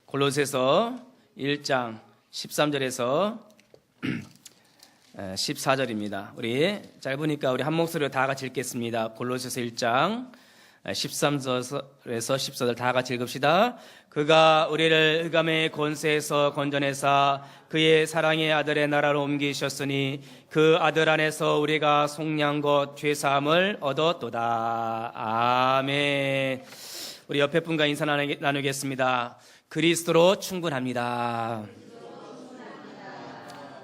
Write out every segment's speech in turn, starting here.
골로새서 1장 13절에서 14절입니다. 우리 짧으니까 우리 한 목소리로 다 같이 읽겠습니다. 골로새서 1장 13절에서 14절 다 같이 읽읍시다. 그가 우리를 흑암의 권세에서 건져내사 그의 사랑의 아들의 나라로 옮기셨으니 그 아들 안에서 우리가 속량곧 죄사함을 얻었도다. 아멘. 우리 옆에 분과 인사 나누겠습니다. 그리스도로 충분합니다.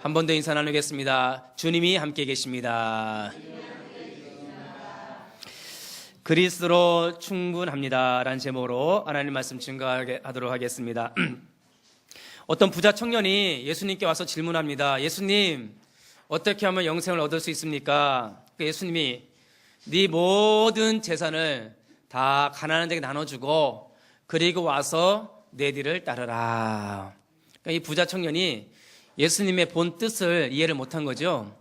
한 번 더 인사 나누겠습니다. 주님이 함께 계십니다. 그리스도로 충분합니다 라는 제목으로 하나님 말씀 증거하도록 하겠습니다. 어떤 부자 청년이 예수님께 와서 질문합니다. 예수님, 어떻게 하면 영생을 얻을 수 있습니까? 예수님이 네 모든 재산을 다 가난한 자에게 나눠주고 그리고 와서 내 뒤를 따르라. 이 부자 청년이 예수님의 본 뜻을 이해를 못한 거죠.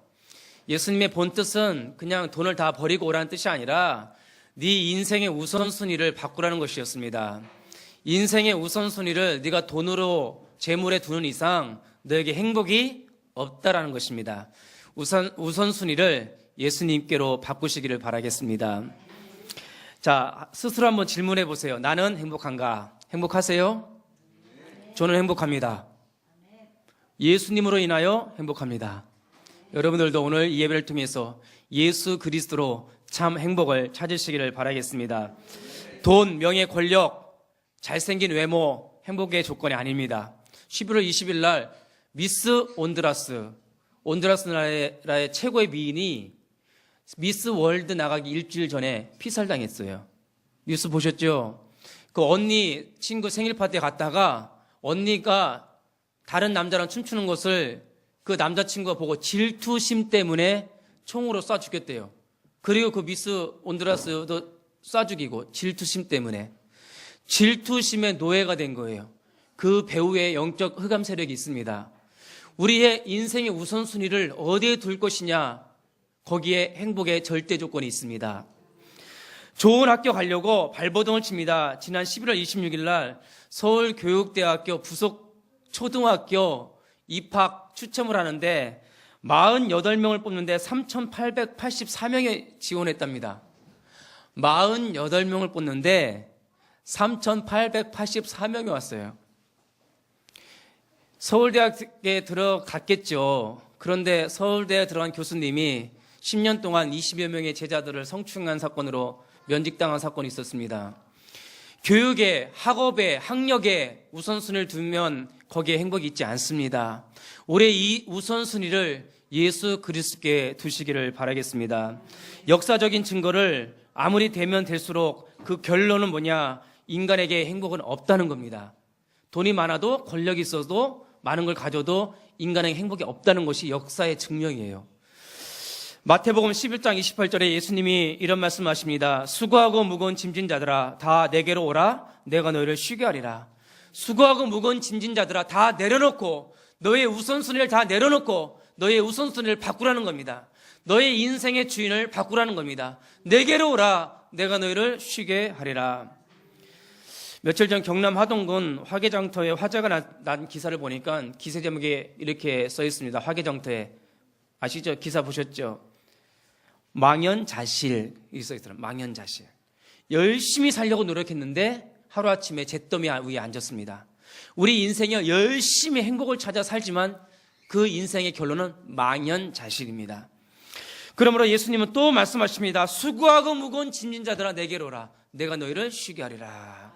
예수님의 본 뜻은 그냥 돈을 다 버리고 오라는 뜻이 아니라 네 인생의 우선순위를 바꾸라는 것이었습니다. 인생의 우선순위를 네가 돈으로 재물에 두는 이상 너에게 행복이 없다라는 것입니다. 우선순위를 예수님께로 바꾸시기를 바라겠습니다. 자, 스스로 한번 질문해 보세요. 나는 행복한가? 행복하세요? 저는 행복합니다. 예수님으로 인하여 행복합니다. 여러분들도 오늘 이 예배를 통해서 예수 그리스도로 참 행복을 찾으시기를 바라겠습니다. 돈, 명예, 권력, 잘생긴 외모, 행복의 조건이 아닙니다. 11월 20일 날 미스 온두라스 나라의 최고의 미인이 미스 월드 나가기 일주일 전에 피살당했어요. 뉴스 보셨죠? 그 언니 친구 생일 파티에 갔다가 언니가 다른 남자랑 춤추는 것을 그 남자친구가 보고 질투심 때문에 총으로 쏴 죽였대요. 그리고 그 미스 온두라스도 쏴 죽이고 질투심 때문에 질투심의 노예가 된 거예요. 그 배우의 영적 흑암 세력이 있습니다. 우리의 인생의 우선순위를 어디에 둘 것이냐, 거기에 행복의 절대 조건이 있습니다. 좋은 학교 가려고 발버둥을 칩니다. 지난 11월 26일 날 서울교육대학교 부속 초등학교 입학 추첨을 하는데 48명을 뽑는데 3,884명이 지원했답니다. 48명을 뽑는데 3,884명이 왔어요. 서울대학에 들어갔겠죠. 그런데 서울대에 들어간 교수님이 10년 동안 20여 명의 제자들을 성추행한 사건으로 면직당한 사건이 있었습니다. 교육에, 학업에, 학력에 우선순위를 두면 거기에 행복이 있지 않습니다. 올해 이 우선순위를 예수 그리스도께 두시기를 바라겠습니다. 역사적인 증거를 아무리 되면 될수록 그 결론은 뭐냐? 인간에게 행복은 없다는 겁니다. 돈이 많아도 권력이 있어도 많은 걸 가져도 인간에게 행복이 없다는 것이 역사의 증명이에요. 마태복음 11장 28절에 예수님이 이런 말씀하십니다. 수고하고 무거운 짐진 자들아 다 내게로 오라. 내가 너희를 쉬게 하리라. 수고하고 무거운 짐진 자들아 다 내려놓고 너의 우선순위를 다 내려놓고 너의 우선순위를 바꾸라는 겁니다. 너의 인생의 주인을 바꾸라는 겁니다. 내게로 오라. 내가 너희를 쉬게 하리라. 며칠 전 경남 하동군 화개장터에 화재가 난 기사를 보니까 기사 제목에 이렇게 써 있습니다. 화개장터에. 아시죠? 기사 보셨죠? 망연자실. 이 써 있더라고요. 망연자실. 열심히 살려고 노력했는데 하루아침에 잿더미 위에 앉았습니다. 우리 인생에 열심히 행복을 찾아 살지만 그 인생의 결론은 망연자실입니다. 그러므로 예수님은 또 말씀하십니다. 수고하고 무거운 짐진 자들아 내게로 오라. 내가 너희를 쉬게 하리라.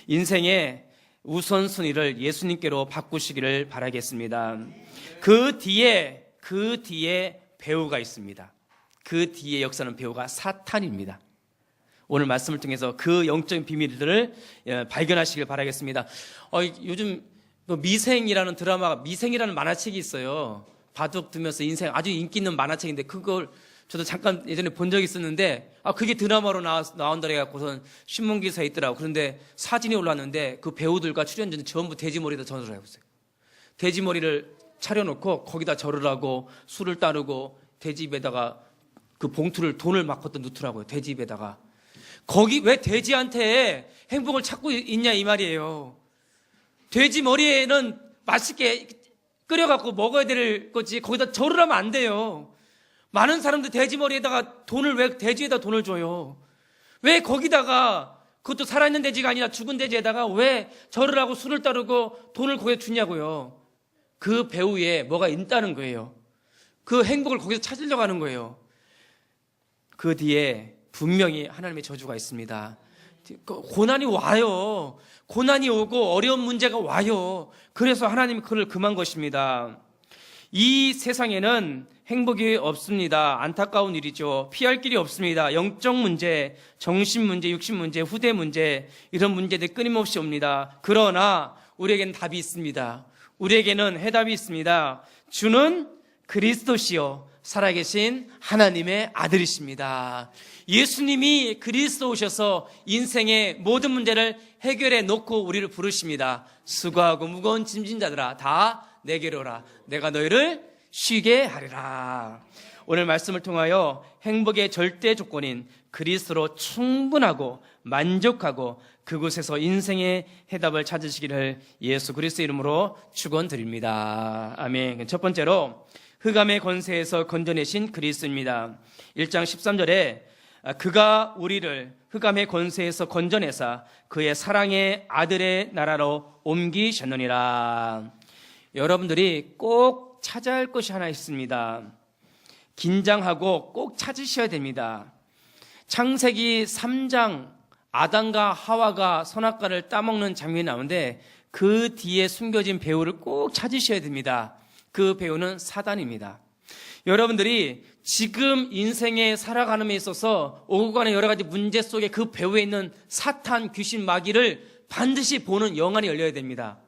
인생의 우선순위를 예수님께로 바꾸시기를 바라겠습니다. 그 뒤에 배우가 있습니다. 그 뒤에 역사는 배우가 사탄입니다. 오늘 말씀을 통해서 그 영적인 비밀들을 발견하시길 바라겠습니다. 요즘 미생이라는 드라마가, 미생이라는 만화책이 있어요. 바둑 두면서 인생 아주 인기 있는 만화책인데 그걸 저도 잠깐 예전에 본 적이 있었는데 그게 드라마로 나온다 해갖고선 신문기사에 있더라고요. 그런데 사진이 올랐는데 그 배우들과 출연진은 전부 돼지머리에다 절을 하고 있어요. 돼지머리를 차려놓고 거기다 절을 하고 술을 따르고 돼지입에다가 그 봉투를 돈을 막 걷다 넣더라고요. 돼지입에다가. 거기 왜 돼지한테 행복을 찾고 있냐 이 말이에요. 돼지 머리에는 맛있게 끓여갖고 먹어야 될 거지 거기다 절을 하면 안 돼요. 많은 사람들 돼지 머리에다가 왜 돼지에다 돈을 줘요? 왜 거기다가 그것도 살아있는 돼지가 아니라 죽은 돼지에다가 왜 절을 하고 술을 따르고 돈을 거기에 주냐고요. 그 배후에 뭐가 있다는 거예요. 그 행복을 거기서 찾으려고 하는 거예요. 그 뒤에 분명히 하나님의 저주가 있습니다. 고난이 와요. 고난이 오고 어려운 문제가 와요. 그래서 하나님이 그를 금한 것입니다. 이 세상에는 행복이 없습니다. 안타까운 일이죠. 피할 길이 없습니다. 영적 문제, 정신 문제, 육신 문제, 후대 문제, 이런 문제들이 끊임없이 옵니다. 그러나 우리에게는 답이 있습니다. 우리에게는 해답이 있습니다. 주는 그리스도시요 살아계신 하나님의 아들이십니다. 예수님이 그리스도 오셔서 인생의 모든 문제를 해결해 놓고 우리를 부르십니다. 수고하고 무거운 짐진 자들아 다 내게로 오라. 내가 너희를 쉬게 하리라. 오늘 말씀을 통하여 행복의 절대 조건인 그리스도로 충분하고 만족하고 그곳에서 인생의 해답을 찾으시기를 예수 그리스도 이름으로 축원드립니다. 아멘. 첫 번째로 흑암의 권세에서 건져내신 그리스도입니다. 1장 13절에 그가 우리를 흑암의 권세에서 건져내사 그의 사랑의 아들의 나라로 옮기셨느니라. 여러분들이 꼭 찾아야 할 것이 하나 있습니다. 긴장하고 꼭 찾으셔야 됩니다. 창세기 3장 아담과 하와가 선악과를 따먹는 장면이 나오는데 그 뒤에 숨겨진 배우를 꼭 찾으셔야 됩니다. 그 배우는 사단입니다. 여러분들이 지금 인생에 살아가는 데 있어서 오고 가는 여러 가지 문제 속에 그 배후에 있는 사탄, 귀신, 마귀를 반드시 보는 영안이 열려야 됩니다.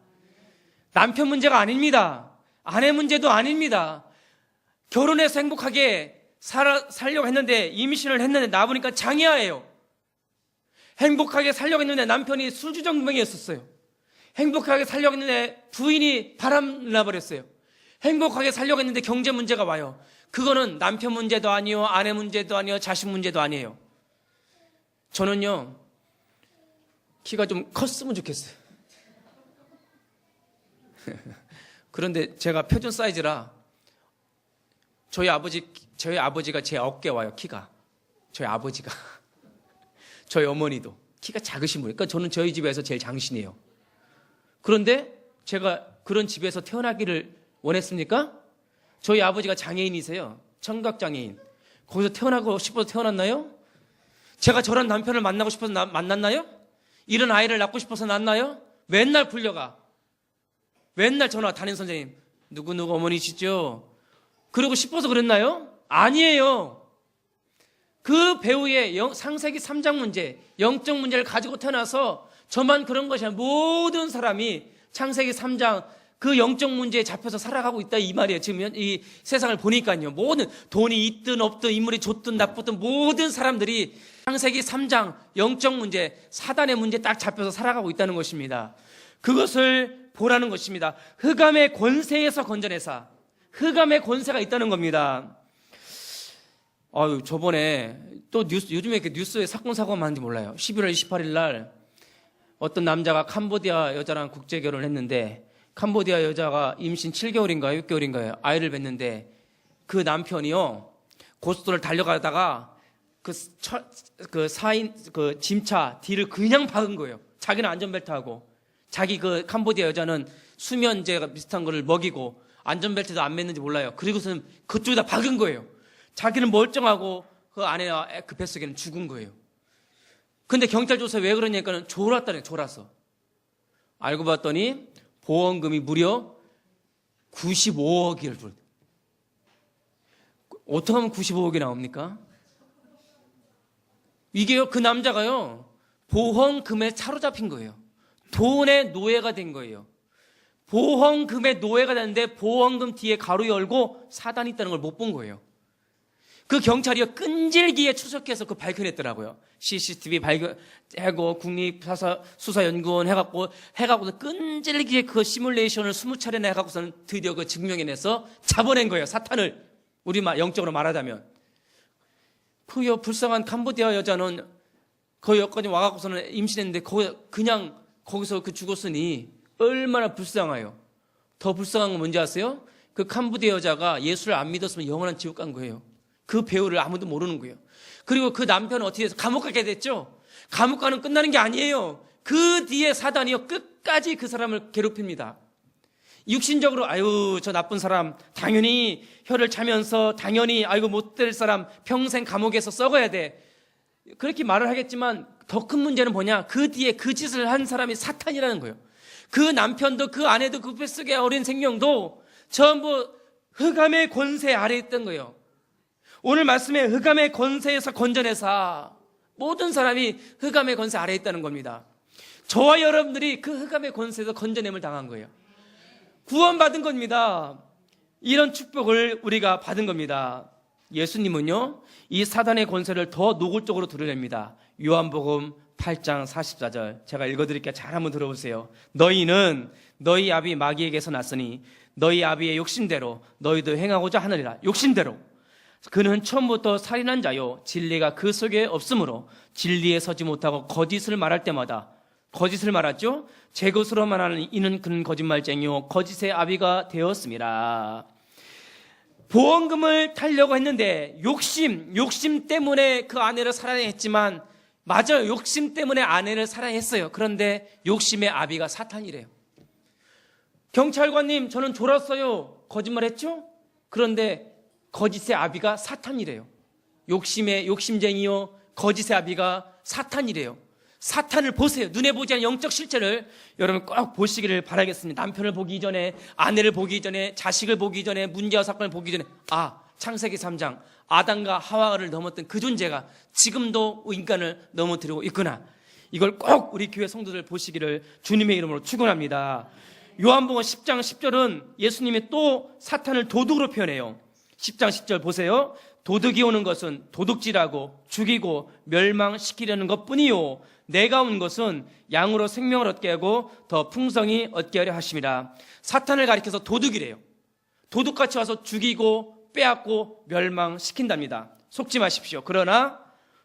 남편 문제가 아닙니다. 아내 문제도 아닙니다. 결혼해서 행복하게 살려고 했는데 임신을 했는데 나보니까 장애아예요. 행복하게 살려고 했는데 남편이 술주정뱅이였었어요. 행복하게 살려고 했는데 부인이 바람 나버렸어요. 행복하게 살려고 했는데 경제 문제가 와요. 그거는 남편 문제도 아니요, 아내 문제도 아니요, 자식 문제도 아니에요. 저는요, 키가 좀 컸으면 좋겠어요. 그런데 제가 표준 사이즈라 저희 아버지가 제 어깨 와요, 키가. 저희 아버지가. 저희 어머니도 키가 작으신 분이니까 저는 저희 집에서 제일 장신이에요. 그런데 제가 그런 집에서 태어나기를 원했습니까? 저희 아버지가 장애인이세요. 청각장애인. 거기서 태어나고 싶어서 태어났나요? 제가 저런 남편을 만나고 싶어서 만났나요? 이런 아이를 낳고 싶어서 낳나요? 맨날 불려가. 맨날 전화 담임 선생님 누구누구 어머니시죠? 그러고 싶어서 그랬나요? 아니에요. 그 배우의 창세기 3장 문제, 영적 문제를 가지고 태어나서 저만 그런 것이 아니라 모든 사람이 창세기 3장 그 영적 문제에 잡혀서 살아가고 있다 이 말이에요. 지금 이 세상을 보니까요. 모든 돈이 있든 없든 인물이 좋든 나쁘든 모든 사람들이 창세기 3장 영적 문제, 사단의 문제 딱 잡혀서 살아가고 있다는 것입니다. 그것을 보라는 것입니다. 흑암의 권세에서 건져내사. 흑암의 권세가 있다는 겁니다. 저번에 또 요즘에 이렇게 뉴스에 사건 사고가 많은지 몰라요. 11월 28일 날 어떤 남자가 캄보디아 여자랑 국제 결혼을 했는데 캄보디아 여자가 임신 7개월인가요? 6개월인가요? 아이를 낳는데 그 남편이요. 고속도로를 달려가다가 그 짐차 뒤를 그냥 박은 거예요. 자기는 안전벨트하고 자기 그 캄보디아 여자는 수면제 비슷한 거를 먹이고 안전벨트도 안 맸는지 몰라요. 그리고서는 그쪽에다 박은 거예요. 자기는 멀쩡하고 그 아내와 그 뱃속에는 죽은 거예요. 근데 경찰 조사에 왜 그러냐니까 졸았다네, 졸아서. 알고 봤더니 보험금이 무려 95억이를 불. 어떻게 하면 95억이 나옵니까? 이게요, 그 남자가요, 보험금에 사로잡힌 거예요. 돈의 노예가 된 거예요. 보험금의 노예가 됐는데 보험금 뒤에 가로 열고 사단이 있다는 걸 못 본 거예요. 그 경찰이요, 끈질기게 추적해서 그 발견했더라고요. CCTV 발견하고 국립수사연구원 해갖고 끈질기게 그 시뮬레이션을 20차례나 해갖고서는 드디어 그 증명해내서 잡아낸 거예요. 사탄을. 우리 영적으로 말하자면. 그 불쌍한 캄보디아 여자는 그 여기까지 와갖고서는 임신했는데 그냥 거기서 그 죽었으니 얼마나 불쌍해요. 더 불쌍한 건 뭔지 아세요? 그 캄보디아 여자가 예수를 안 믿었으면 영원한 지옥 간 거예요. 그 배우를 아무도 모르는 거예요. 그리고 그 남편은 어떻게 해서 감옥 가게 됐죠? 감옥 가는 끝나는 게 아니에요. 그 뒤에 사단이요 끝까지 그 사람을 괴롭힙니다. 육신적으로 아유 저 나쁜 사람 당연히 혀를 차면서 당연히 아이고 못될 사람 평생 감옥에서 썩어야 돼. 그렇게 말을 하겠지만 더 큰 문제는 뭐냐? 그 뒤에 그 짓을 한 사람이 사탄이라는 거예요. 그 남편도 그 아내도 그 뱃속의 어린 생명도 전부 흑암의 권세 아래에 있던 거예요. 오늘 말씀에 흑암의 권세에서 건져내사 모든 사람이 흑암의 권세 아래에 있다는 겁니다. 저와 여러분들이 그 흑암의 권세에서 건져냄을 당한 거예요. 구원받은 겁니다. 이런 축복을 우리가 받은 겁니다. 예수님은요 이 사단의 권세를 더 노골적으로 드러냅니다. 요한복음 8장 44절 제가 읽어드릴게요. 잘 한번 들어보세요. 너희는 너희 아비 마귀에게서 났으니 너희 아비의 욕심대로 너희도 행하고자 하느니라. 욕심대로. 그는 처음부터 살인한 자요 진리가 그 속에 없으므로 진리에 서지 못하고 거짓을 말할 때마다 거짓을 말하죠. 제 것으로 말하는 이는 그는 거짓말쟁이요 거짓의 아비가 되었습니다. 보험금을 타려고 했는데 욕심 때문에 그 아내를 사랑했지만 맞아요. 욕심 때문에 아내를 사랑했어요. 그런데 욕심의 아비가 사탄이래요. 경찰관님 저는 졸았어요. 거짓말했죠? 그런데 거짓의 아비가 사탄이래요. 욕심쟁이요 거짓의 아비가 사탄이래요. 사탄을 보세요. 눈에 보지 않는 영적 실체를 여러분 꼭 보시기를 바라겠습니다. 남편을 보기 전에, 아내를 보기 전에, 자식을 보기 전에, 문제와 사건을 보기 전에 창세기 3장 아담과 하와를 넘었던 그 존재가 지금도 인간을 넘어뜨리고 있구나. 이걸 꼭 우리 교회 성도들 보시기를 주님의 이름으로 축원합니다. 요한복음 10장 10절은 예수님이 또 사탄을 도둑으로 표현해요. 10장 10절 보세요. 도둑이 오는 것은 도둑질하고 죽이고 멸망시키려는 것뿐이요 내가 온 것은 양으로 생명을 얻게 하고 더 풍성히 얻게 하려 하심이라. 사탄을 가리켜서 도둑이래요. 도둑같이 와서 죽이고 빼앗고 멸망시킨답니다. 속지 마십시오. 그러나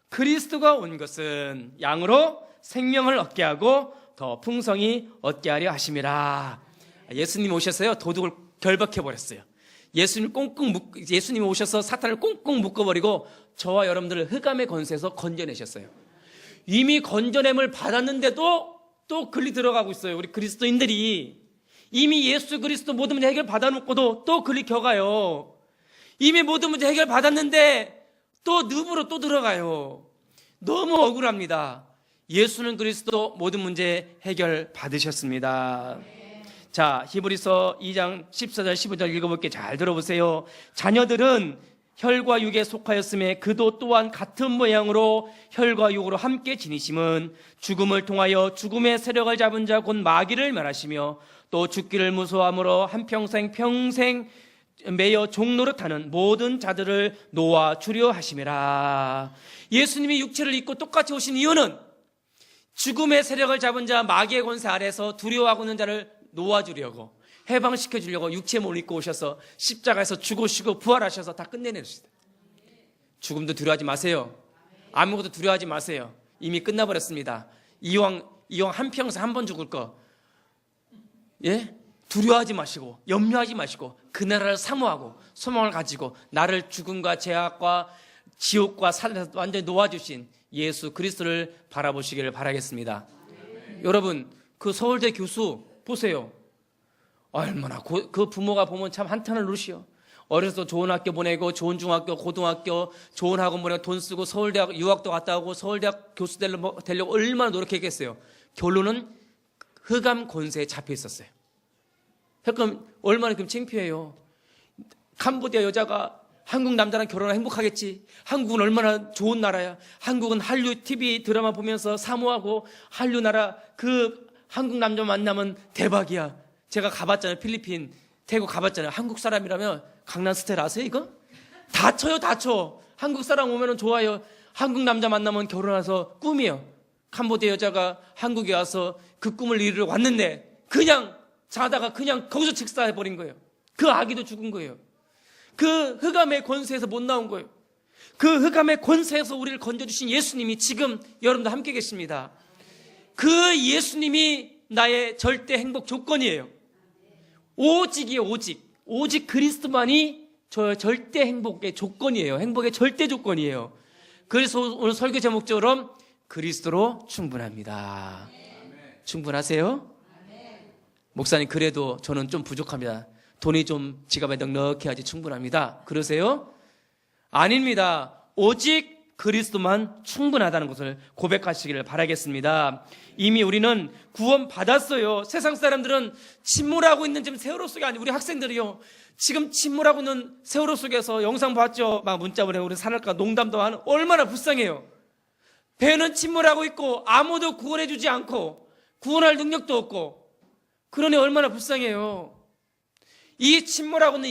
그리스도가 온 것은 양으로 생명을 얻게 하고 더 풍성히 얻게 하려 하심이라. 예수님 오셔서요 도둑을 결박해버렸어요. 예수님이 오셔서 사탄을 꽁꽁 묶어버리고 저와 여러분들을 흑암의 권세에서 건져내셨어요. 이미 건져냄을 받았는데도 또 글리 들어가고 있어요. 우리 그리스도인들이 이미 예수 그리스도 모든 문제 해결 받아놓고도 또 글리 겨가요. 이미 모든 문제 해결 받았는데 또 늪으로 또 들어가요. 너무 억울합니다. 예수는 그리스도 모든 문제 해결 받으셨습니다. 자, 히브리서 2장 14절 15절 읽어볼게요. 잘 들어보세요. 자녀들은 혈과 육에 속하였음에 그도 또한 같은 모양으로 혈과 육으로 함께 지니심은 죽음을 통하여 죽음의 세력을 잡은 자 곧 마귀를 멸하시며 또 죽기를 무서워함으로 한평생 매여 종노릇하는 모든 자들을 놓아주려 하심이라. 예수님이 육체를 입고 똑같이 오신 이유는 죽음의 세력을 잡은 자 마귀의 권세 아래서 두려워하고 있는 자를 놓아주려고 해방시켜주려고 육체 몸을 입고 오셔서 십자가에서 죽으시고 부활하셔서 다 끝내내셨어요. 죽음도 두려워하지 마세요. 아무것도 두려워하지 마세요. 이미 끝나버렸습니다. 이왕 한평생 한 번 죽을 거 두려워하지 마시고 염려하지 마시고 그 나라를 사모하고 소망을 가지고 나를 죽음과 죄악과 지옥과 살인에서 완전히 놓아주신 예수 그리스도를 바라보시기를 바라겠습니다. 여러분 그 서울대 교수 보세요. 얼마나 그 부모가 보면 참 한탄을 누르시오. 어려서 좋은 학교 보내고 좋은 중학교 고등학교 좋은 학원 보내고 돈 쓰고 서울대학 유학도 갔다 오고 서울대학 교수 되려고 얼마나 노력했겠어요. 결론은 흑암 권세에 잡혀 있었어요. 그럼 얼마나 그럼 창피해요. 캄보디아 여자가 한국 남자랑 결혼하면 행복하겠지. 한국은 얼마나 좋은 나라야. 한국은 한류 TV 드라마 보면서 사모하고 한류 나라 그 한국 남자 만나면 대박이야. 제가 가봤잖아요. 필리핀, 태국 가봤잖아요. 한국 사람이라면 강남스타일 아세요 이거? 다 쳐요. 다 쳐. 한국 사람 오면 좋아요. 한국 남자 만나면 결혼해서 꿈이에요. 캄보디아 여자가 한국에 와서 그 꿈을 이루러 왔는데 그냥 자다가 그냥 거기서 즉사해버린 거예요. 그 아기도 죽은 거예요. 그 흑암의 권세에서 못 나온 거예요. 그 흑암의 권세에서 우리를 건져주신 예수님이 지금 여러분들 함께 계십니다. 그 예수님이 나의 절대 행복 조건이에요. 오직이에요. 오직 그리스도만이 저 절대 행복의 조건이에요. 행복의 절대 조건이에요. 그래서 오늘 설교 제목처럼 그리스도로 충분합니다. 충분하세요? 목사님, 그래도 저는 좀 부족합니다. 돈이 좀 지갑에 넉넉히 하지 충분합니다. 그러세요? 아닙니다. 오직 그리스도만 충분하다는 것을 고백하시기를 바라겠습니다. 이미 우리는 구원 받았어요. 세상 사람들은 침몰하고 있는 지금 세월호 속에 아니, 우리 학생들이요, 지금 침몰하고 있는 세월호 속에서 영상 봤죠? 막 문자 보내고 우리 산할까 농담도 하는, 얼마나 불쌍해요. 배는 침몰하고 있고 아무도 구원해주지 않고 구원할 능력도 없고, 그러니 얼마나 불쌍해요. 이 침몰하고 있는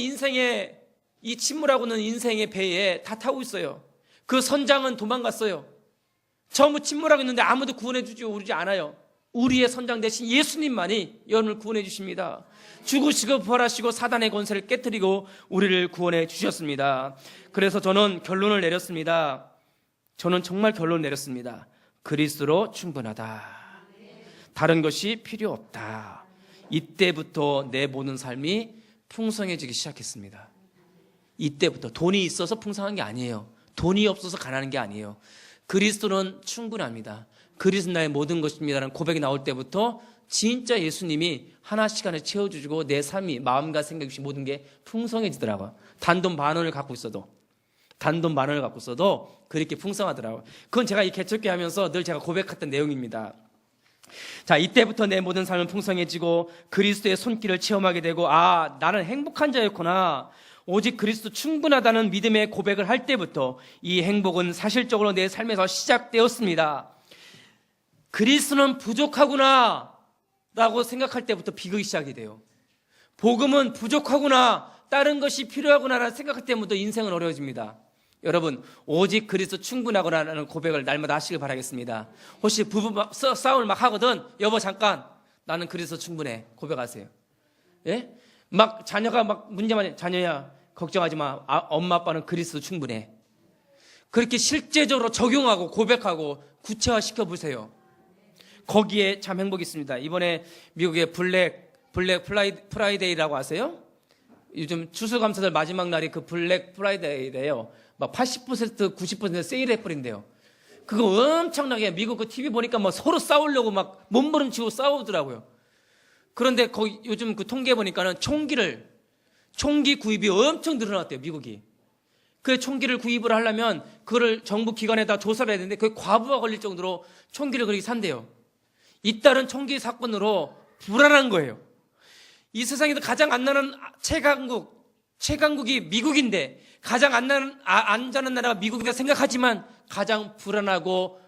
인생의 배에 다 타고 있어요. 그 선장은 도망갔어요. 전부 침몰하고 있는데 아무도 구원해주지 오르지 않아요. 우리의 선장 대신 예수님만이 여러분을 구원해 주십니다. 죽으시고 부활하시고 사단의 권세를 깨뜨리고 우리를 구원해 주셨습니다. 그래서 저는 결론을 내렸습니다. 저는 정말 결론을 내렸습니다. 그리스도로 충분하다. 다른 것이 필요 없다. 이때부터 내 모든 삶이 풍성해지기 시작했습니다. 이때부터. 돈이 있어서 풍성한 게 아니에요. 돈이 없어서 가난한 게 아니에요. 그리스도는 충분합니다. 그리스도 나의 모든 것입니다라는 고백이 나올 때부터 진짜 예수님이 하나씩 하나 채워주시고 내 삶이, 마음과 생각이 모든 게 풍성해지더라고요. 단돈 10,000원을 갖고 있어도 그렇게 풍성하더라고요. 그건 제가 이 개척교 하면서 늘 제가 고백했던 내용입니다. 자, 이때부터 내 모든 삶은 풍성해지고 그리스도의 손길을 체험하게 되고, 아, 나는 행복한 자였구나, 오직 그리스도 충분하다는 믿음의 고백을 할 때부터 이 행복은 사실적으로 내 삶에서 시작되었습니다. 그리스도는 부족하구나 라고 생각할 때부터 비극이 시작이 돼요. 복음은 부족하구나, 다른 것이 필요하구나라는 생각할 때부터 인생은 어려워집니다. 여러분, 오직 그리스도 충분하구나라는 고백을 날마다 하시길 바라겠습니다. 혹시 부부 싸움을 막 하거든, 여보 잠깐, 나는 그리스도 충분해, 고백하세요. 예? 막 자녀가 막 문제만, 자녀야 걱정하지 마, 엄마 아빠는 그리스도 충분해. 그렇게 실제적으로 적용하고 고백하고 구체화 시켜보세요. 거기에 참 행복이 있습니다. 이번에 미국의 블랙 프라이데이라고 아세요? 요즘 추수감사절 마지막 날이 그 블랙 프라이데이래요. 막 80% 90% 세일해버린대요. 그거 엄청나게, 미국 그 TV 보니까 막 서로 싸우려고 막 몸부림치고 싸우더라고요. 그런데 거기 요즘 그 통계 보니까는 총기 구입이 엄청 늘어났대요, 미국이. 그 총기를 구입을 하려면 그거를 정부 기관에다 조사를 해야 되는데 그게 과부하 걸릴 정도로 총기를 그렇게 산대요. 잇따른 총기 사건으로 불안한 거예요. 이 세상에서 가장 안전한 최강국이 미국인데, 가장 안전한 나라가 미국이다 생각하지만 가장 불안하고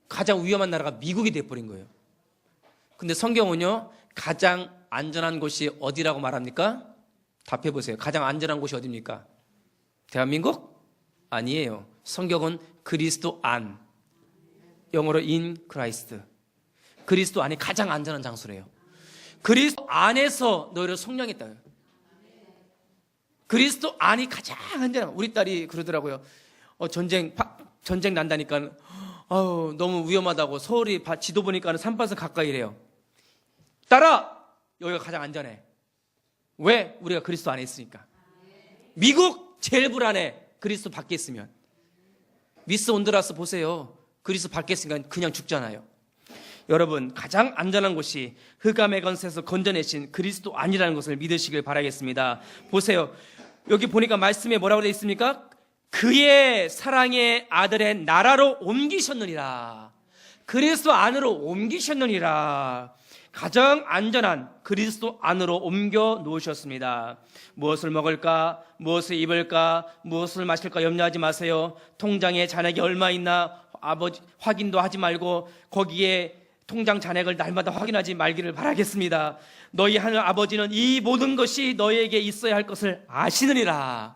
가장 위험한 나라가 미국이 돼버린 거예요. 근데 성경은요, 가장 안전한 곳이 어디라고 말합니까? 답해보세요. 가장 안전한 곳이 어디입니까? 대한민국? 아니에요. 성경은 그리스도 안, 영어로 in Christ, 그리스도 안이 가장 안전한 장소래요. 그리스도 안에서 너희를 속량했다. 그리스도 안이 가장 안전한. 우리 딸이 그러더라고요. 전쟁 난다니까 너무 위험하다고, 서울이 지도 보니까 3파선 가까이래요. 딸아, 여기가 가장 안전해. 왜? 우리가 그리스도 안에 있으니까. 미국 제일 불안해, 그리스도 밖에 있으면. 미스 온두라스 보세요. 그리스도 밖에 있으니까 그냥 죽잖아요. 여러분, 가장 안전한 곳이 흑암의 권세에서 건져내신 그리스도 아니라는 것을 믿으시길 바라겠습니다. 보세요. 여기 보니까 말씀에 뭐라고 되어 있습니까? 그의 사랑의 아들의 나라로 옮기셨느니라. 그리스도 안으로 옮기셨느니라. 가장 안전한 그리스도 안으로 옮겨 놓으셨습니다. 무엇을 먹을까, 무엇을 입을까, 무엇을 마실까 염려하지 마세요. 통장에 잔액이 얼마 있나 아버지 확인도 하지 말고 거기에 통장 잔액을 날마다 확인하지 말기를 바라겠습니다. 너희 하늘 아버지는 이 모든 것이 너희에게 있어야 할 것을 아시느니라.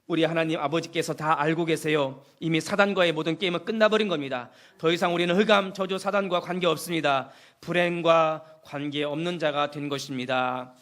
우리 하나님 아버지께서 다 알고 계세요. 이미 사단과의 모든 게임은 끝나버린 겁니다. 더 이상 우리는 흑암, 저주, 사단과 관계없습니다. 불행과 관계없는 자가 된 것입니다.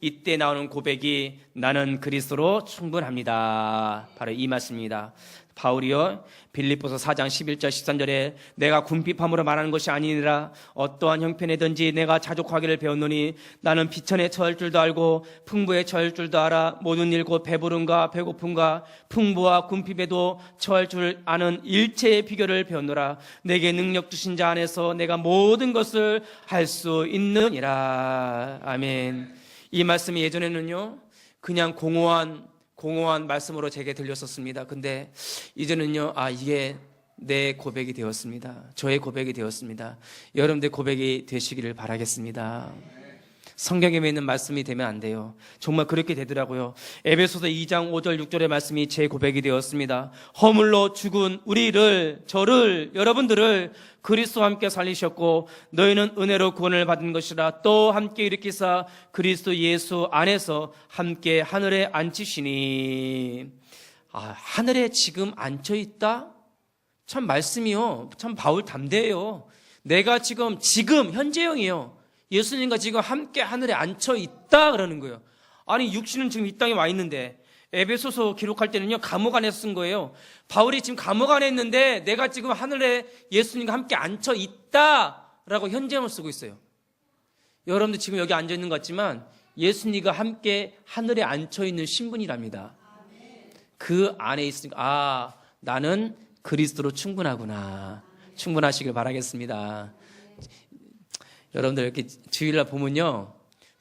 이때 나오는 고백이 나는 그리스도로 충분합니다. 바로 이 말씀입니다. 바울이요 빌립보서 4장 11절 13절에 내가 궁핍함으로 말하는 것이 아니니라 어떠한 형편이든지 내가 자족하기를 배웠노니 나는 비천에 처할 줄도 알고 풍부에 처할 줄도 알아 모든 일 곧 배부름과 배고픔과 풍부와 궁핍에도 처할 줄 아는 일체의 비결을 배웠노라. 내게 능력 주신 자 안에서 내가 모든 것을 할 수 있느니라. 아멘. 이 말씀이 예전에는요 그냥 공허한 말씀으로 제게 들렸었습니다. 근데 이제는요, 이게 내 고백이 되었습니다. 저의 고백이 되었습니다. 여러분들 고백이 되시기를 바라겠습니다. 성경에 있는 말씀이 되면 안 돼요. 정말 그렇게 되더라고요. 에베소서 2장 5절 6절의 말씀이 제 고백이 되었습니다. 허물로 죽은 저를 여러분들을 그리스도와 함께 살리셨고 너희는 은혜로 구원을 받은 것이라 또 함께 일으키사 그리스도 예수 안에서 함께 하늘에 앉히시니. 하늘에 지금 앉혀있다? 참 말씀이요 참 바울 담대해요. 내가 지금 현재형이요 예수님과 지금 함께 하늘에 앉혀있다 그러는 거예요. 아니 육신은 지금 이 땅에 와 있는데 에베소서 기록할 때는요 감옥 안에서 쓴 거예요. 바울이 지금 감옥 안에 있는데 내가 지금 하늘에 예수님과 함께 앉혀있다라고 현재형을 쓰고 있어요. 여러분들 지금 여기 앉아있는 것 같지만 예수님과 함께 하늘에 앉혀있는 신분이랍니다. 그 안에 있으니까 나는 그리스도로 충분하구나. 충분하시길 바라겠습니다. 여러분들 이렇게 주일날 보면요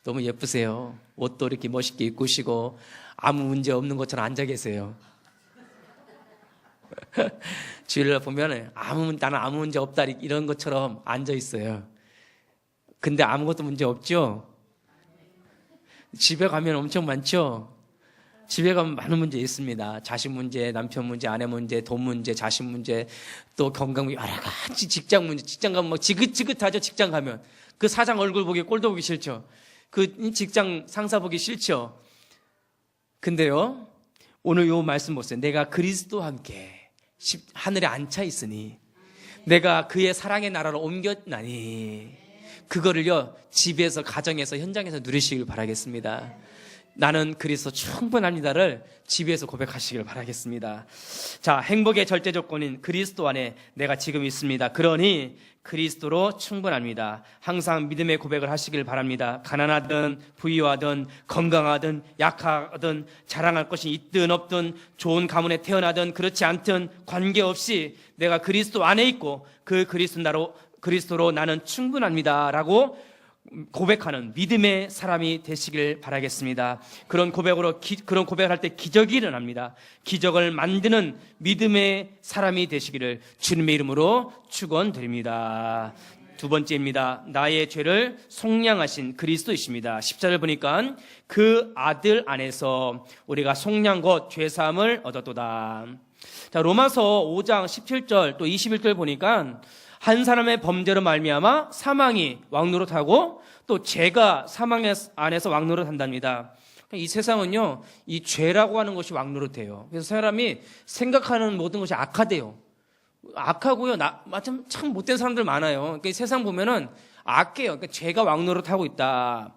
너무 예쁘세요. 옷도 이렇게 멋있게 입으시고 아무 문제 없는 것처럼 앉아 계세요. 주일날 보면 나는 아무 문제 없다 이런 것처럼 앉아 있어요. 근데 아무것도 문제 없죠? 집에 가면 엄청 많죠? 집에 가면 많은 문제 있습니다. 자식 문제, 남편 문제, 아내 문제, 돈 문제, 자식 문제, 또 건강 문제, 여러 가지 직장 문제. 직장 가면 막 지긋지긋하죠. 직장 가면 그 사장 얼굴 보기 꼴도 보기 싫죠. 그 직장 상사 보기 싫죠. 근데요 오늘 요 말씀 보세요. 내가 그리스도와 함께 하늘에 앉아 있으니 내가 그의 사랑의 나라로 옮겼나니 그거를요 집에서 가정에서 현장에서 누리시길 바라겠습니다. 나는 그리스도 충분합니다를 집에서 고백하시길 바라겠습니다. 자, 행복의 절대 조건인 그리스도 안에 내가 지금 있습니다. 그러니 그리스도로 충분합니다. 항상 믿음의 고백을 하시길 바랍니다. 가난하든 부유하든 건강하든 약하든 자랑할 것이 있든 없든 좋은 가문에 태어나든 그렇지 않든 관계없이 내가 그리스도 안에 있고 그 그리스도로 나는 충분합니다라고 고백하는 믿음의 사람이 되시길 바라겠습니다. 그런 고백을 할 때 기적이 일어납니다. 기적을 만드는 믿음의 사람이 되시기를 주님의 이름으로 축원드립니다. 두 번째입니다. 나의 죄를 속량하신 그리스도이십니다. 10절을 보니까 그 아들 안에서 우리가 속량 곧 죄사함을 얻었도다. 자, 로마서 5장 17절 또 21절 보니까 한 사람의 범죄로 말미암아 사망이 왕노릇하고 또 죄가 사망 안에서 왕노릇한답니다. 이 세상은요, 이 죄라고 하는 것이 왕노릇해요. 그래서 사람이 생각하는 모든 것이 악하대요. 악하고요, 참 못된 사람들 많아요. 그러니까 이 세상 보면은 악해요. 그러니까 죄가 왕노릇하고 있다.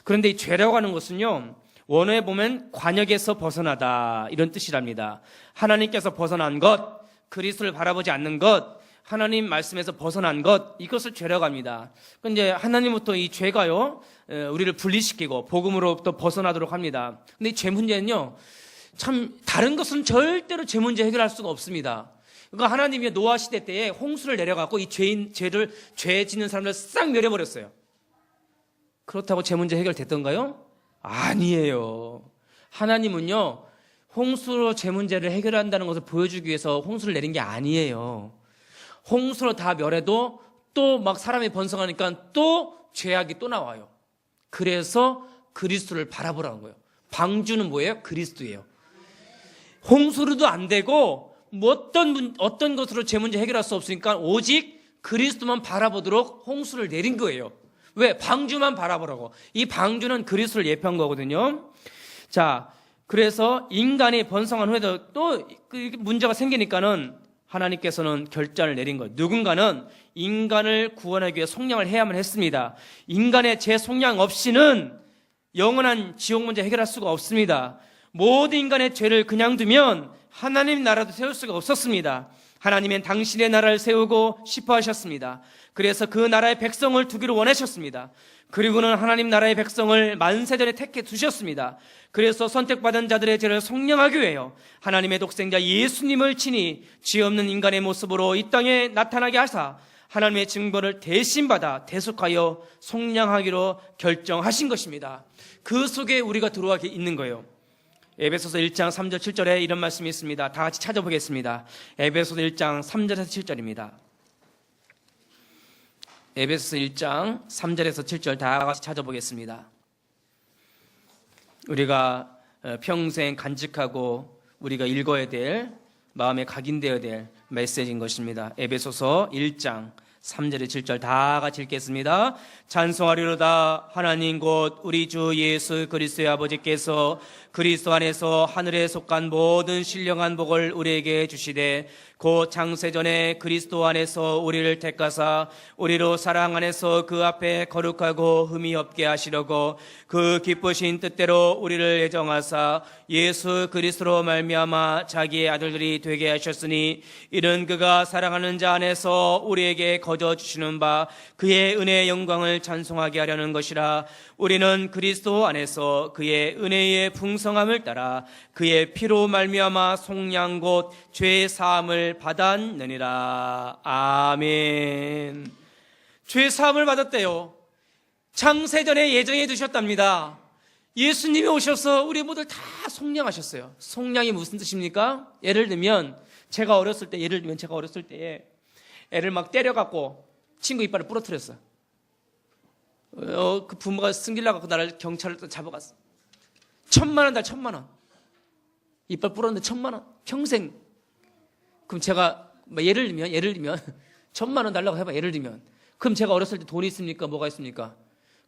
그런데 이 죄라고 하는 것은요, 원어에 보면 관역에서 벗어나다 이런 뜻이랍니다. 하나님께서 벗어난 것, 그리스도를 바라보지 않는 것, 하나님 말씀에서 벗어난 것, 이것을 죄라고 합니다. 근데 하나님부터 이 죄가요 우리를 분리시키고 복음으로부터 벗어나도록 합니다. 근데 이 죄 문제는요 참 다른 것은 절대로 죄 문제 해결할 수가 없습니다. 그러니까 하나님이 노아 시대 때에 홍수를 내려갖고 이 죄 짓는 사람들 싹 내려버렸어요. 그렇다고 죄 문제 해결됐던가요? 아니에요. 하나님은요 홍수로 죄 문제를 해결한다는 것을 보여주기 위해서 홍수를 내린 게 아니에요. 홍수로 다 멸해도 또 막 사람이 번성하니까 또 죄악이 또 나와요. 그래서 그리스도를 바라보라는 거예요. 방주는 뭐예요? 그리스도예요. 홍수로도 안 되고 뭐 어떤 것으로 죄 문제 해결할 수 없으니까 오직 그리스도만 바라보도록 홍수를 내린 거예요. 왜? 방주만 바라보라고. 이 방주는 그리스도를 예표한 거거든요. 자, 그래서 인간이 번성한 후에도 또 문제가 생기니까는 하나님께서는 결단을 내린 거예요. 누군가는 인간을 구원하기 위해 속량을 해야만 했습니다. 인간의 제 속량 없이는 영원한 지옥 문제 해결할 수가 없습니다. 모든 인간의 죄를 그냥 두면 하나님 나라도 세울 수가 없었습니다. 하나님은 당신의 나라를 세우고 싶어 하셨습니다. 그래서 그 나라의 백성을 두기를 원하셨습니다. 그리고는 하나님 나라의 백성을 만세전에 택해 두셨습니다. 그래서 선택받은 자들의 죄를 속량하기 위하여 하나님의 독생자 예수님을 친히 죄 없는 인간의 모습으로 이 땅에 나타나게 하사 하나님의 증거를 대신 받아 대속하여 속량하기로 결정하신 것입니다. 그 속에 우리가 들어와 있는 거예요. 에베소서 1장 3절 7절에 이런 말씀이 있습니다. 다 같이 찾아보겠습니다. 에베소서 1장 3절에서 7절입니다. 에베소서 1장 3절에서 7절 다 같이 찾아보겠습니다. 우리가 평생 간직하고 우리가 읽어야 될, 마음에 각인되어야 될 메시지인 것입니다. 에베소서 1장 3절에 7절 다 같이 읽겠습니다. 찬송하리로다. 하나님 곧 우리 주 예수 그리스도의 아버지께서 그리스도 안에서 하늘에 속한 모든 신령한 복을 우리에게 주시되 곧 창세전에 그리스도 안에서 우리를 택하사 우리로 사랑 안에서 그 앞에 거룩하고 흠이 없게 하시려고 그 기쁘신 뜻대로 우리를 예정하사 예수 그리스도로 말미암아 자기의 아들들이 되게 하셨으니 이는 그가 사랑하는 자 안에서 우리에게 거저 주시는 바 그의 은혜의 영광을 찬송하게 하려는 것이라. 우리는 그리스도 안에서 그의 은혜의 풍성함을 따라 그의 피로 말미암아 속량 곧 죄 사함을 받았느니라. 아멘. 죄 사함을 받았대요. 창세전에 예정해 두셨답니다. 예수님이 오셔서 우리 모두 다 속량하셨어요. 속량이 무슨 뜻입니까? 예를 들면 제가 어렸을 때에 애를 막 때려갖고 친구 이빨을 부러뜨렸어. 그 부모가 승질나갖고 나를 경찰로 잡아갔어. 1,000만 원 달 1,000만 원. 이빨 부러졌는데 1,000만 원. 평생. 그럼 제가 예를 들면 1,000만 원 달라고 해봐. 예를 들면. 그럼 제가 어렸을 때 돈이 있습니까? 뭐가 있습니까?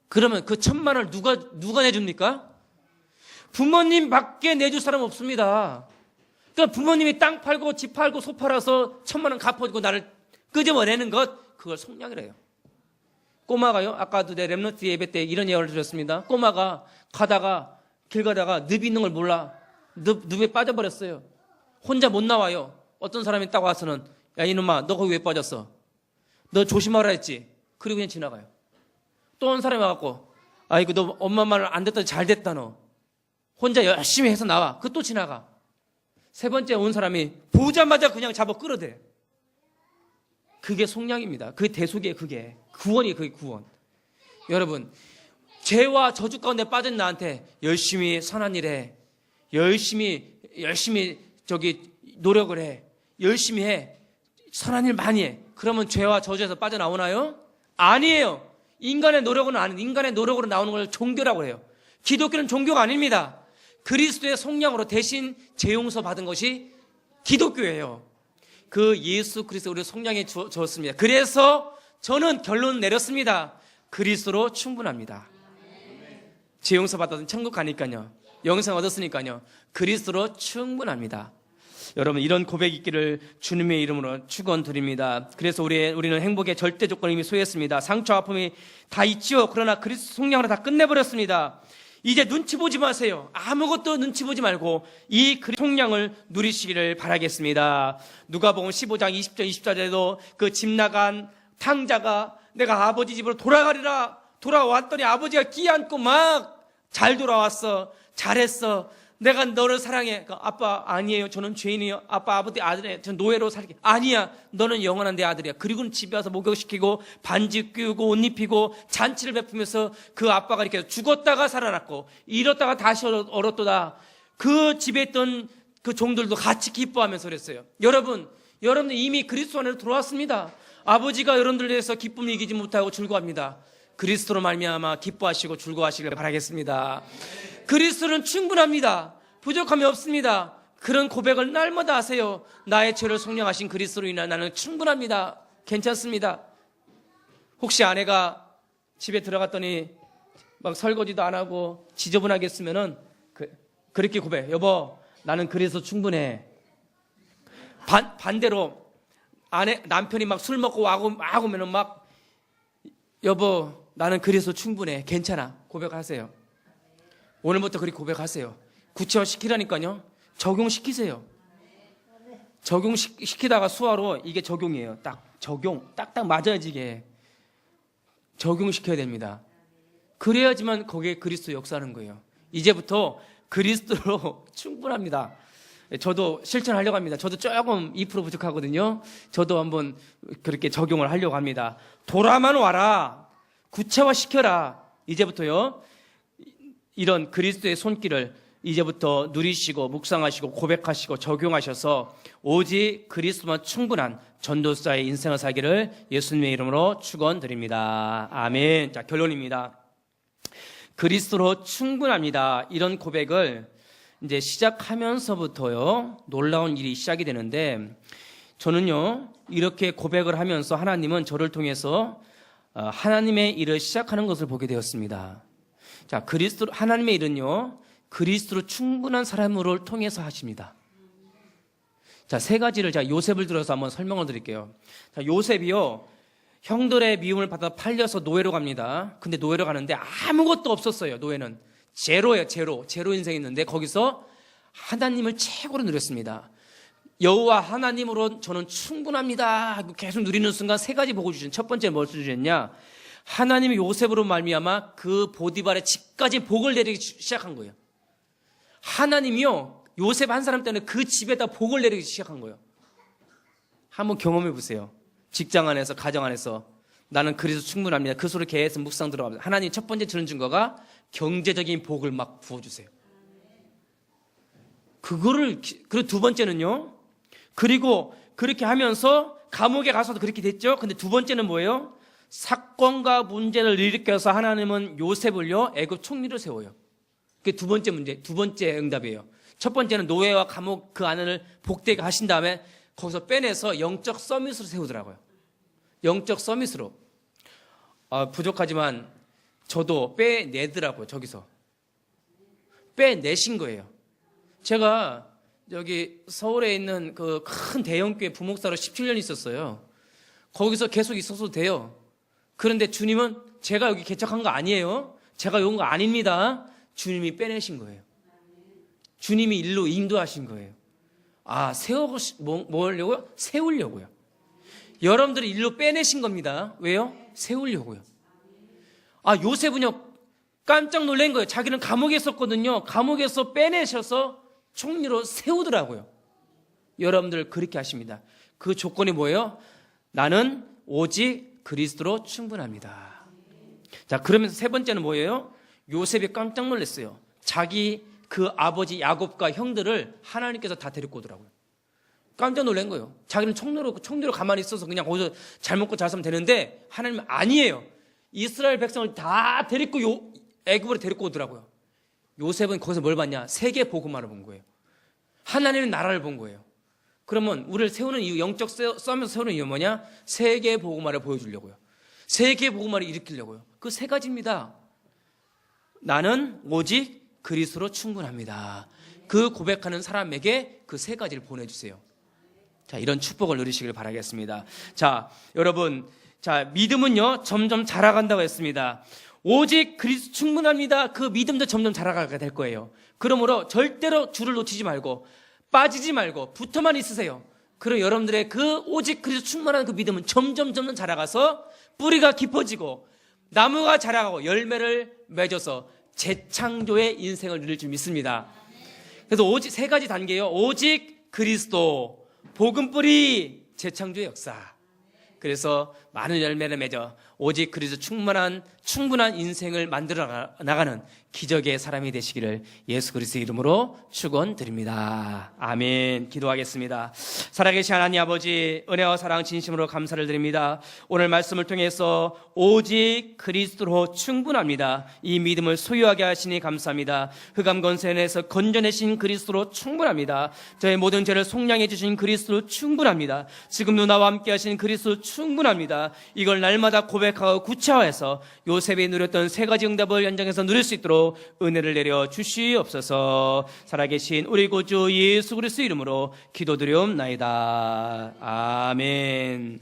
그러면 그 1,000만 원을 누가 내줍니까? 부모님밖에 내줄 사람 없습니다. 그러니까 부모님이 땅 팔고 집 팔고 소 팔아서 1,000만 원 갚아주고 나를 끄집어내는 것, 그걸 속량이래요. 꼬마가요, 아까도 내 렘넌트 예배 때 이런 예화를 드렸습니다. 꼬마가 길 가다가 늪이 있는 걸 몰라. 늪에 빠져버렸어요. 혼자 못 나와요. 어떤 사람이 딱 와서는 야 이놈아 너 거기 왜 빠졌어? 너 조심하라 했지. 그리고 그냥 지나가요. 또 한 사람이 와갖고 아이고 너 엄마 말 안 됐다 잘 됐다 너. 혼자 열심히 해서 나와. 그 또 지나가. 세 번째 온 사람이 보자마자 그냥 잡아 끌어대. 그게 속량입니다. 그게 대속이에요. 그게 구원이에요. 그게 구원. 여러분 죄와 저주 가운데 빠진 나한테 열심히 선한 일해. 열심히 노력을 해. 열심히 해. 선한 일 많이 해. 그러면 죄와 저주에서 빠져나오나요? 아니에요. 인간의 노력으로 나오는 걸 종교라고 해요. 기독교는 종교가 아닙니다. 그리스도의 속량으로 대신 죄 용서 받은 것이 기독교예요. 그 예수 그리스도 우리를 속량해 주었습니다. 그래서 저는 결론 내렸습니다. 그리스도로 충분합니다. 죄 용서 받아서 천국 가니까요. 영생 얻었으니까요. 그리스도로 충분합니다. 여러분 이런 고백 있기를 주님의 이름으로 축원드립니다. 그래서 우리는 행복의 절대 조건을 이미 소유했습니다. 상처 아픔이 다 있지요. 그러나 그리스도 속량으로 다 끝내버렸습니다. 이제 눈치 보지 마세요. 아무것도 눈치 보지 말고 이 속량을 누리시기를 바라겠습니다. 누가복음 15장 20절 24절에도 그 집 나간 탕자가 내가 아버지 집으로 돌아가리라. 돌아왔더니 아버지가 끼안고 막 잘 돌아왔어. 잘했어. 내가 너를 사랑해. 아빠 아니에요. 저는 죄인이에요. 아빠 아버지 아들이에요. 저는 노예로 살게. 아니야. 너는 영원한 내 아들이야. 그리고는 집에 와서 목욕시키고 반지 끼우고 옷 입히고 잔치를 베푸면서 그 아빠가 이렇게 죽었다가 살아났고 잃었다가 다시 얻었도다. 그 집에 있던 그 종들도 같이 기뻐하면서 그랬어요. 여러분들 이미 그리스도 안으로 들어왔습니다. 아버지가 여러분들에 대해서 기쁨을 이기지 못하고 즐거워합니다. 그리스도로 말미암아 기뻐하시고 즐거워하시길 바라겠습니다. 그리스도는 충분합니다. 부족함이 없습니다. 그런 고백을 날마다 하세요. 나의 죄를 속량하신 그리스도로 인하여 나는 충분합니다. 괜찮습니다. 혹시 아내가 집에 들어갔더니 막 설거지도 안 하고 지저분하게 했으면은 그렇게 고백해. 여보, 나는 그리스도 충분해. 반대로 남편이 막 술 먹고 막 오면은 막 여보, 나는 그리스도 충분해. 괜찮아. 고백하세요. 오늘부터 그렇게 고백하세요. 구체화시키라니까요. 적용시키세요. 적용시키다가 수화로 이게 적용이에요. 딱딱 맞아야지 이게. 적용시켜야 됩니다. 그래야지만 거기에 그리스도 역사하는 거예요. 이제부터 그리스도로 충분합니다. 저도 실천하려고 합니다. 저도 조금 2% 부족하거든요. 저도 한번 그렇게 적용을 하려고 합니다. 돌아만 와라. 구체화시켜라. 이제부터요. 이런 그리스도의 손길을 이제부터 누리시고 묵상하시고 고백하시고 적용하셔서 오직 그리스도만 충분한 전도자의 인생을 살기를 예수님의 이름으로 축원드립니다. 아멘. 자, 결론입니다. 그리스도로 충분합니다. 이런 고백을 이제 시작하면서부터요, 놀라운 일이 시작이 되는데, 저는요, 이렇게 고백을 하면서 하나님은 저를 통해서 하나님의 일을 시작하는 것을 보게 되었습니다. 자, 하나님의 일은요, 그리스도로 충분한 사람을 통해서 하십니다. 자, 세 가지를 제가 요셉을 들어서 한번 설명을 드릴게요. 자, 요셉이요, 형들의 미움을 받아 팔려서 노예로 갑니다. 근데 노예로 가는데 아무것도 없었어요. 노예는 제로예요. 제로 인생이 있는데 거기서 하나님을 최고로 누렸습니다. 여호와 하나님으로 저는 충분합니다 하고 계속 누리는 순간 세 가지 복을 주신. 첫 번째 뭘 주셨냐? 하나님이 요셉으로 말미암아 그 보디발의 집까지 복을 내리기 시작한 거예요. 하나님이요, 요셉 한 사람 때문에 그 집에다 복을 내리기 시작한 거예요. 한번 경험해 보세요. 직장 안에서, 가정 안에서 나는 그리스도 충분합니다. 그 소리 계속 묵상 들어갑니다. 하나님 첫 번째 주는 증거가 경제적인 복을 막 부어주세요. 그리고 두 번째는요, 그리고 그렇게 하면서 감옥에 가서도 그렇게 됐죠. 근데 두 번째는 뭐예요? 사건과 문제를 일으켜서 하나님은 요셉을요, 애굽 총리로 세워요. 그게 두 번째 문제, 두 번째 응답이에요. 첫 번째는 노예와 감옥 그 안을 복되게 하신 다음에 거기서 빼내서 영적 서밋으로 세우더라고요. 영적 서밋으로. 부족하지만 저도 빼내더라고요. 저기서 빼내신 거예요. 제가 여기 서울에 있는 그 큰 대형교회 부목사로 17년 있었어요. 거기서 계속 있어도 돼요. 그런데 주님은 제가 여기 개척한 거 아니에요. 제가 온 거 아닙니다. 주님이 빼내신 거예요. 주님이 일로 인도하신 거예요. 뭐 하려고요? 세우려고요. 여러분들이 일로 빼내신 겁니다. 왜요? 세우려고요. 요셉은요, 깜짝 놀란 거예요. 자기는 감옥에 있었거든요. 감옥에서 빼내셔서 총리로 세우더라고요. 여러분들 그렇게 하십니다. 그 조건이 뭐예요? 나는 오직 그리스도로 충분합니다. 자, 그러면서 세 번째는 뭐예요? 요셉이 깜짝 놀랐어요. 자기 그 아버지 야곱과 형들을 하나님께서 다 데리고 오더라고요. 깜짝 놀란 거예요. 자기는 총리로 가만히 있어서 그냥 거기서 잘 먹고 잘 살면 되는데 하나님은 아니에요. 이스라엘 백성을 다 데리고 애굽으로 데리고 오더라고요. 요셉은 거기서 뭘 봤냐? 세계 복음화를 본 거예요. 하나님의 나라를 본 거예요. 그러면 우리를 세우는 이유, 영적 싸움에서 세우는 이유 뭐냐? 세계 복음화를 보여주려고요. 세계 복음화를 일으키려고요. 그 세 가지입니다. 나는 오직 그리스도로 충분합니다. 그 고백하는 사람에게 그 세 가지를 보내주세요. 자, 이런 축복을 누리시길 바라겠습니다. 자, 여러분, 믿음은요, 점점 자라간다고 했습니다. 오직 그리스도 충분합니다. 그 믿음도 점점 자라가게 될 거예요. 그러므로 절대로 줄을 놓치지 말고, 빠지지 말고, 붙어만 있으세요. 그리고 여러분들의 그 오직 그리스도 충분한 그 믿음은 점점 자라가서 뿌리가 깊어지고, 나무가 자라가고, 열매를 맺어서 재창조의 인생을 누릴 줄 믿습니다. 그래서 오직 세 가지 단계요. 오직 그리스도, 복음뿌리, 재창조의 역사. 그래서 많은 열매를 맺어 오직 그리스도 충분한 인생을 만들어 나가는 기적의 사람이 되시기를 예수 그리스도의 이름으로 축원드립니다. 아멘. 기도하겠습니다. 살아계신 하나님 아버지, 은혜와 사랑 진심으로 감사를 드립니다. 오늘 말씀을 통해서 오직 그리스도로 충분합니다. 이 믿음을 소유하게 하시니 감사합니다. 흑암 권세에서 건져내신 그리스도로 충분합니다. 저의 모든 죄를 속량해 주신 그리스도로 충분합니다. 지금도 나와 함께 하신 그리스도 충분합니다. 이걸 날마다 고백하고 구체화해서 요셉이 누렸던 세 가지 응답을 연장해서 누릴 수 있도록 은혜를 내려 주시옵소서. 살아계신 우리 구주 예수 그리스도 이름으로 기도드리옵나이다. 아멘.